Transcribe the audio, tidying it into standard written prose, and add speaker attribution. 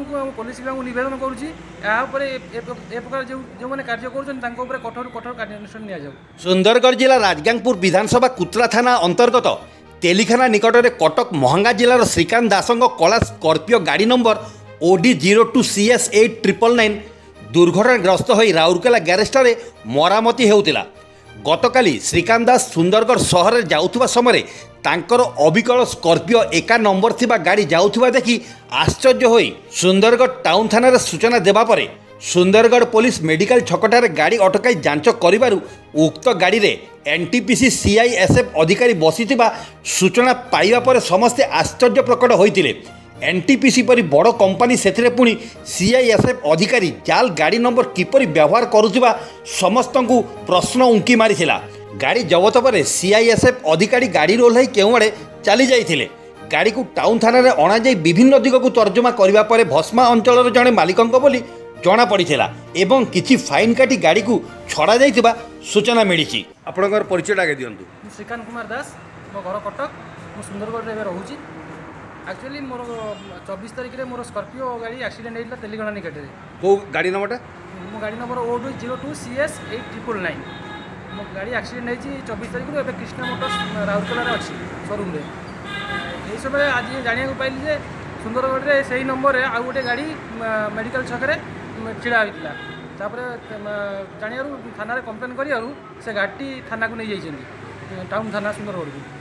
Speaker 1: Police विभाग नवेदन करुँची प्रकार जो मैंने कार्य कर कठोर कठोर कार्यानुष्ठान नि
Speaker 2: सुंदरगढ़ जिला राजगांगपुर विधानसभा कुत्रा थाना अंतर्गत तेलिखाना निकट में कटक महंगा जिलार श्रीकांत दासंग कला स्कर्पियो गाड़ी नंबर OD02CS8999 दुर्घटनाग्रस्त हो राउरकेला ग्यारेजठारे मरामती होउतिला। गतकाली श्रीकांत दास सुंदरगढ़ सहर जाउथुबा समय तांकर अविकल स्कर्पियो एका नंबर थिबा गाड़ी जाउथुबा देखि आश्चर्य होई सुंदरगढ़ टाउन थाना सूचना देबा परे सुंदरगढ़ पुलिस मेडिकल छकटारे गाड़ी अटकाई जांच करिबारु उक्त गाड़ी रे एनटीपीसी CISF अधिकारी बसिथिबा सूचना पाइबा परे समस्ते आश्चर्य प्रकट होइतिले। एनटीपीसी परी बड़ कंपनी सेथिरे पुणी CISF अधिकारी जाल गाड़ी नंबर किपरि व्यवहार करुथिबा समस्तंकु प्रश्न उंकी मारिथिला। गाड़ी जबत पर CISF अधिकारी गाड़ी ओह्लाई केउ आड़े चली जाइथिले। गाड़ी को टाउन थाना रे अणा जाई विभिन्न दिग को तर्जमा करिबा परे भस्मा अंचलर जणे मालिकंक बोली जना पड़िथिला एवं किछि फाइन काटी गाड़ी को छड़ा जाइथिबा सूचना मिलिछि। आपनकर परिचय आगे दियंतु।
Speaker 1: श्रीकांत कुमार दास मो घर कटक मो सुंदरगढ़ रे रहूची। एक्चुअली मोर 24 तारिख रे मोर स्कॉर्पियो गाड़ी एक्सीडेंट होइला तेलिगणा निकट रे।
Speaker 2: को गाड़ी नंबरटा?
Speaker 1: मो गाड़ी नंबर OD02CS8999 मो गाड़ी एक्सीडेंट होइची 24 तारिख रे। एबे कृष्णा मोटर्स राउरकेला रे अछि शोरूम रे। एई समय आज जानिया को पाइली जे सुंदरगढ़ रे सही नंबर रे आ गोटे गाड़ी मेडिकल छक रे छिड़ा होइतिला। तापर जानियारू थाना रे कंप्लेन करियारू से गाड़ी थाना को नहीं जाइछन्ती टाउन थाना सुंदरगढ़ को।